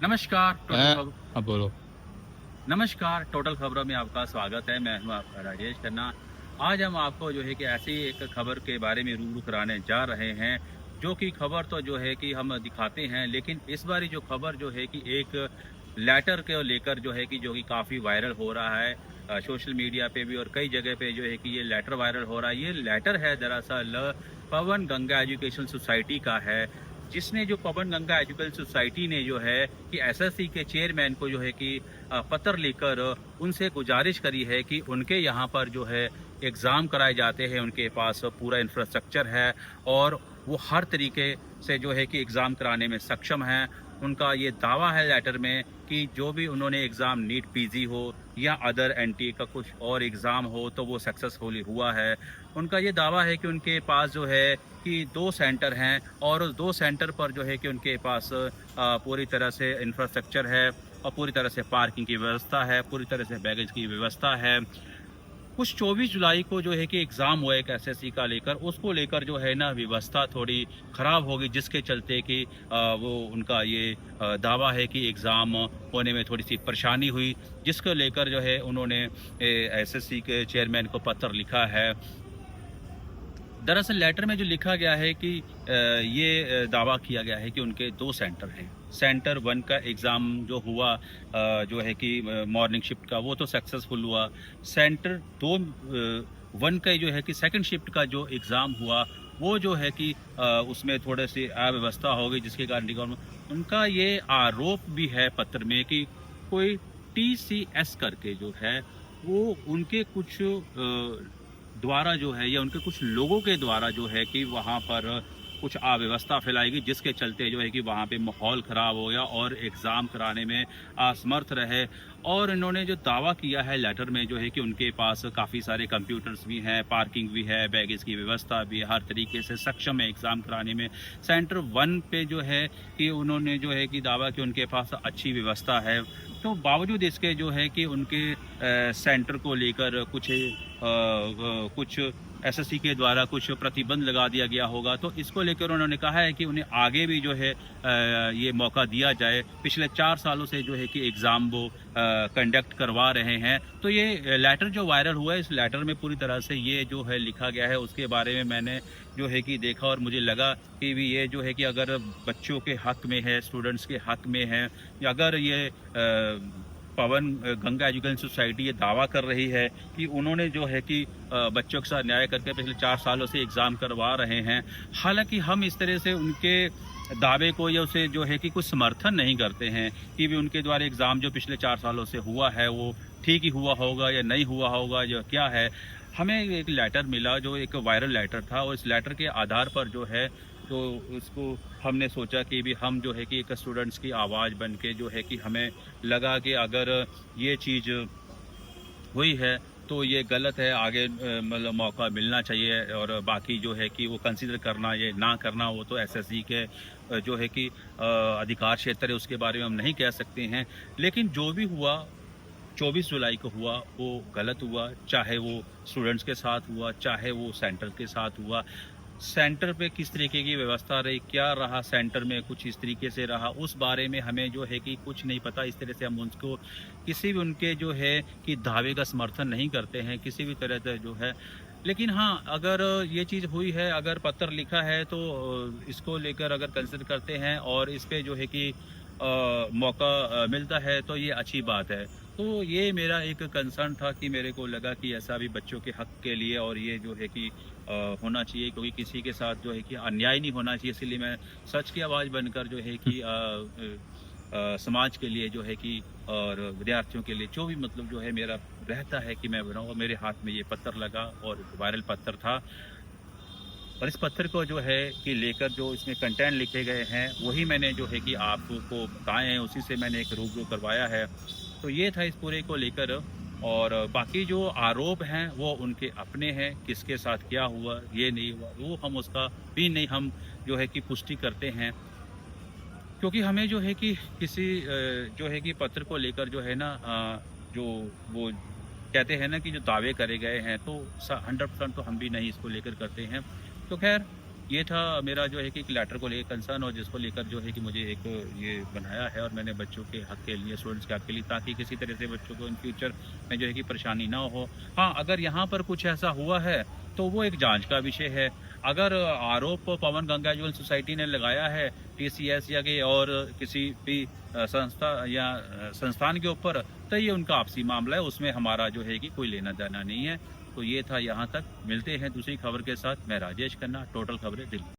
नमस्कार टोटल खबर। हाँ बोलो। नमस्कार टोटल खबरों में आपका स्वागत है। मैं हूं आपका राजेश खन्ना। आज हम आपको जो है कि ऐसी एक खबर के बारे में रूबरू कराने जा रहे हैं, जो कि खबर तो जो है कि हम दिखाते हैं, लेकिन इस बारी जो खबर जो है कि एक लेटर को लेकर जो कि काफ़ी वायरल हो रहा है सोशल मीडिया पे भी, और कई जगह पे जो है कि ये लेटर वायरल हो रहा है। ये लेटर है दरअसल पवन गंगा एजुकेशन सोसाइटी का है, जिसने जो पवन गंगा एजुकेशन सोसाइटी ने जो है कि एसएससी के चेयरमैन को जो है कि पत्र लिखकर उनसे गुजारिश करी है कि उनके यहाँ पर जो है एग्ज़ाम कराए जाते हैं, उनके पास पूरा इंफ्रास्ट्रक्चर है और वो हर तरीके से जो है कि एग्ज़ाम कराने में सक्षम हैं। उनका ये दावा है लेटर में कि जो भी उन्होंने एग्ज़ाम नीट पीजी हो या अदर एनटी का कुछ और एग्ज़ाम हो तो वो सक्सेसफुली हुआ है। उनका ये दावा है कि उनके पास जो है कि 2 सेंटर हैं और उस 2 सेंटर पर जो है कि उनके पास पूरी तरह से इंफ्रास्ट्रक्चर है और पूरी तरह से पार्किंग की व्यवस्था है, पूरी तरह से बैगेज की व्यवस्था है। कुछ 24 जुलाई को जो है कि एग्ज़ाम हुआ एक एसएससी का लेकर, उसको लेकर जो है ना व्यवस्था थोड़ी ख़राब हो गई, जिसके चलते कि वो उनका ये दावा है कि एग्ज़ाम होने में थोड़ी-सी परेशानी हुई, जिसको लेकर जो है उन्होंने एसएससी के चेयरमैन को पत्र लिखा है। दरअसल लेटर में जो लिखा गया है कि ये दावा किया गया है कि उनके 2 सेंटर हैं। सेंटर 1 का एग्ज़ाम जो हुआ जो है कि मॉर्निंग शिफ्ट का, वो तो सक्सेसफुल हुआ। सेंटर 2 1 का जो है कि सेकंड शिफ्ट का जो एग्ज़ाम हुआ, वो जो है कि उसमें थोड़े-सी अव्यवस्था हो गई, जिसके कारण उनका ये आरोप भी है पत्र में कि कोई टीसीएस करके जो है, वो उनके कुछ द्वारा जो है या उनके कुछ लोगों के द्वारा जो है कि वहाँ पर कुछ अव्यवस्था फैलाई गई, जिसके चलते जो है कि वहाँ पे माहौल ख़राब हो गया और एग्ज़ाम कराने में असमर्थ रहे। और इन्होंने जो दावा किया है लेटर में जो है कि उनके पास काफ़ी सारे कंप्यूटर्स भी हैं, पार्किंग भी है, बैगेज की व्यवस्था भी है, हर तरीके से सक्षम है एग्ज़ाम कराने में। सेंटर 1 पे जो है कि उन्होंने जो है कि दावा कि उनके पास अच्छी व्यवस्था है। तो बावजूद इसके जो है कि उनके सेंटर को लेकर कुछ एसएससी के द्वारा कुछ प्रतिबंध लगा दिया गया होगा, तो इसको लेकर उन्होंने कहा है कि उन्हें आगे भी जो है ये मौका दिया जाए। पिछले 4 सालों से जो है कि एग्ज़ाम वो कंडक्ट करवा रहे हैं। तो ये लेटर जो वायरल हुआ है, इस लेटर में पूरी तरह से ये जो है लिखा गया है, उसके बारे में मैंने जो है कि देखा और मुझे लगा कि भी ये जो है कि अगर बच्चों के हक़ में है, स्टूडेंट्स के हक़ में है, या अगर ये पवन गंगा एजुकेशन सोसाइटी ये दावा कर रही है कि उन्होंने जो है कि बच्चों के साथ न्याय करके पिछले 4 सालों से एग्ज़ाम करवा रहे हैं। हालांकि हम इस तरह से उनके दावे को या उसे जो है कि कुछ समर्थन नहीं करते हैं कि भी उनके द्वारा एग्ज़ाम जो पिछले 4 सालों से हुआ है वो ठीक ही हुआ होगा या नहीं हुआ होगा या क्या है। हमें एक लेटर मिला जो एक वायरल लेटर था, और इस लेटर के आधार पर जो है तो उसको हमने सोचा कि भी हम जो है कि एक स्टूडेंट्स की आवाज़ बन के जो है कि हमें लगा कि अगर ये चीज़ हुई है तो ये गलत है, आगे मतलब मौका मिलना चाहिए, और बाकी जो है कि वो कंसीडर करना ये ना करना वो तो एसएससी के जो है कि अधिकार क्षेत्र है, उसके बारे में हम नहीं कह सकते हैं। लेकिन जो भी हुआ 24 जुलाई को हुआ वो गलत हुआ, चाहे वो स्टूडेंट्स के साथ हुआ, चाहे वो सेंटर के साथ हुआ। सेंटर पे किस तरीके की व्यवस्था रही, क्या रहा सेंटर में, कुछ इस तरीके से रहा, उस बारे में हमें जो है कि कुछ नहीं पता। इस तरह से हम उनको किसी भी उनके जो है कि दावे का समर्थन नहीं करते हैं किसी भी तरह से जो है। लेकिन हाँ, अगर ये चीज़ हुई है, अगर पत्र लिखा है, तो इसको लेकर अगर कंसिडर करते हैं और इस पे जो है कि मौका मिलता है तो ये अच्छी बात है। तो ये मेरा एक कंसर्न था कि मेरे को लगा कि ऐसा भी बच्चों के हक़ के लिए और ये जो है कि होना चाहिए, क्योंकि किसी के साथ जो है कि अन्याय नहीं होना चाहिए। इसलिए मैं सच की आवाज़ बनकर जो है कि समाज के लिए जो है कि और विद्यार्थियों के लिए जो भी मतलब जो है मेरा रहता है कि मैं बनाऊँ, और मेरे हाथ में ये पत्र लगा और वायरल पत्र था। और इस पत्र को जो है कि लेकर जो इसमें कंटेंट लिखे गए हैं वही मैंने जो है कि आपको बताए हैं, उसी से मैंने एक रूबरू करवाया है। तो ये था इस पूरे को लेकर, और बाकी जो आरोप हैं वो उनके अपने हैं, किसके साथ क्या हुआ ये नहीं हुआ वो हम उसका भी नहीं हम जो है कि पुष्टि करते हैं, क्योंकि हमें जो है कि किसी जो है कि पत्र को लेकर जो है ना जो वो कहते हैं ना कि जो दावे करे गए हैं तो 100% तो हम भी नहीं इसको लेकर करते हैं। तो खैर ये था मेरा जो है कि एक लेटर को लेकर कंसर्न, और जिसको लेकर जो है कि मुझे एक ये बनाया है, और मैंने बच्चों के हक के लिए, स्टूडेंट्स के हक के लिए, ताकि किसी तरह से बच्चों को इन फ्यूचर में जो है कि परेशानी ना हो। हाँ, अगर यहाँ पर कुछ ऐसा हुआ है तो वो एक जांच का विषय है। अगर आरोप पवन गंगा जल सोसाइटी ने लगाया है टीसीएस या कि और किसी भी संस्था या संस्थान के ऊपर, तो ये उनका आपसी मामला है, उसमें हमारा जो है कि कोई लेना देना नहीं है। तो ये था यहाँ तक। मिलते हैं दूसरी खबर के साथ। मैं राजेश खन्ना, टोटल खबरें, दिल्ली।